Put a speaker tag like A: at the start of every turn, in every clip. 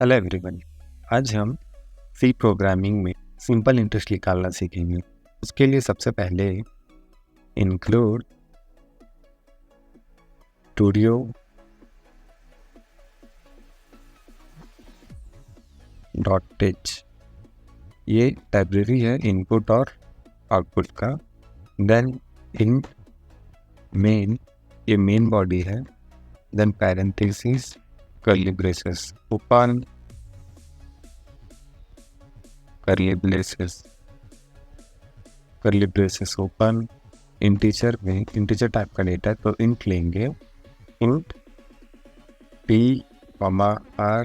A: Hello everyone. आज हम सी programming में सिंपल इंटरेस्ट निकालना सीखेंगे। उसके लिए सबसे पहले इंक्लूड स्टूडियो डॉट टेच, ये लाइब्रेरी है इनपुट और आउटपुट का। देन इन मेन, ये मेन बॉडी है। Then parenthesis, curly braces open, curly braces open. Integer में इंटीजर टाइप का डेटा है तो इंट लेंगे, int p, r,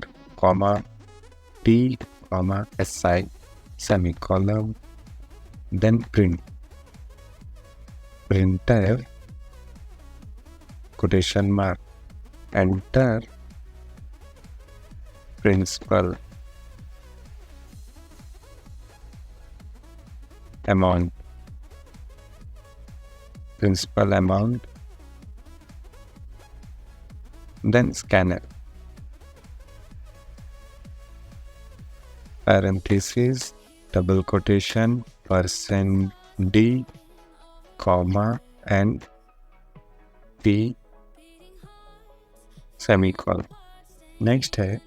A: t, si, semicolon. Then printer quotation mark, enter principal amount, then scanner, parenthesis, double quotation, %d, comma and p, semicolon. Next है,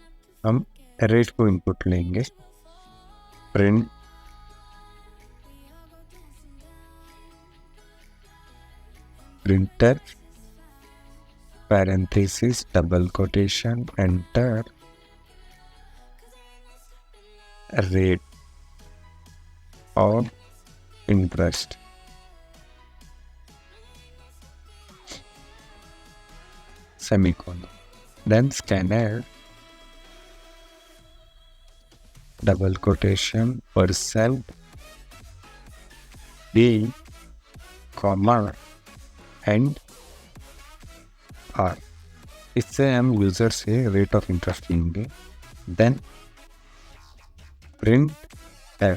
A: हम rate को input लेंगे, printer parenthesis, double quotation, enter rate of interest, semicolon. Then scanner, double quotation, %d, comma and r। इससे हम user से rate of interest लेंगे। Then printer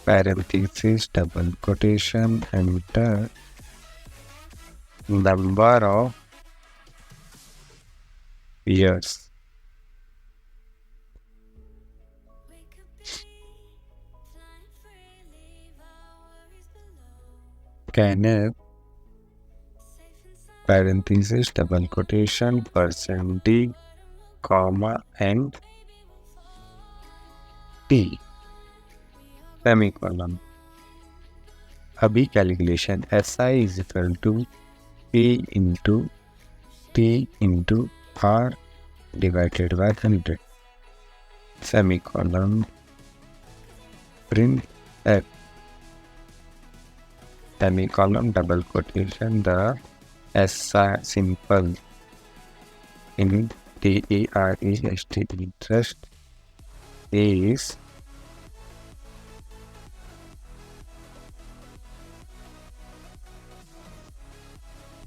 A: parenthesis, double quotation, enter number of years, scanner parenthesis, double quotation, %d, comma and t, semicolon. अभी calculation SI is equal to P into T into R divided by 100, semicolon. Print F, semicolon, double quotation, the SI simple in TEREST interest is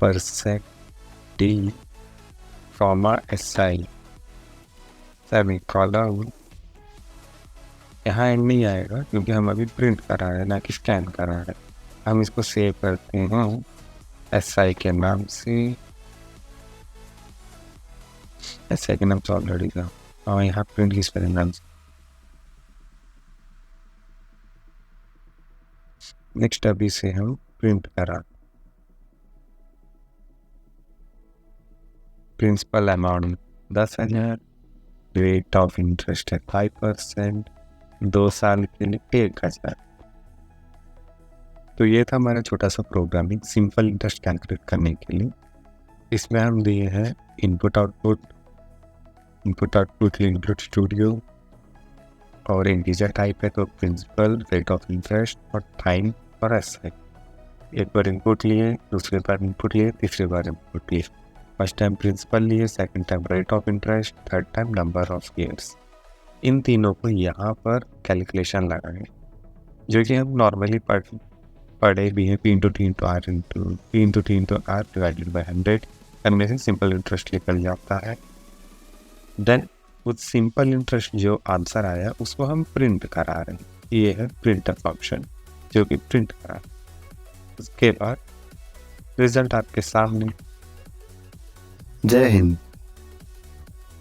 A: %d, comma SI, semicolon. यहाँ and नहीं आएगा क्योंकि हम अभी print करा रहे हैं ना कि स्कैन करा रहे हैं। हम इसको सेव करते हैं SI के नाम से, SI के नाम से ऑलरेडी था और यहाँ प्रिंट किस पर नाम से। नेक्स्ट अभी से हम प्रिंट करा, principal amount 10,000, rate of interest है 5%, 2 साल के लिए 1,000। तो ये था हमारा छोटा सा प्रोग्रामिंग सिंपल इंटरेस्ट कैलकुलेट करने के लिए। इसमें हम दिए हैं इनपुट आउटपुट इंक्लूड स्टूडियो, और इंटीजर टाइप है तो प्रिंसिपल, रेट ऑफ इंटरेस्ट और टाइम और SI। एक बार इनपुट लिए, दूसरी बार इनपुट लिए, तीसरी बार इनपुट लिए। फर्स्ट टाइम प्रिंसिपल लिए, second time rate of interest, third time number of years. इन तीनों को यहाँ पर कैलकुलेशन लगाएं जो कि हम नॉर्मली पढ़े भी हैं। P into T into R divided by 100 करने से सिंपल इंटरेस्ट निकल जाता है। देन उस सिंपल इंटरेस्ट जो आंसर आया उसको हम प्रिंट करा रहे हैं, ये है प्रिंट ऑप्शन जो कि प्रिंट करा। उसके बाद रिजल्ट आपके सामने जय हिंद।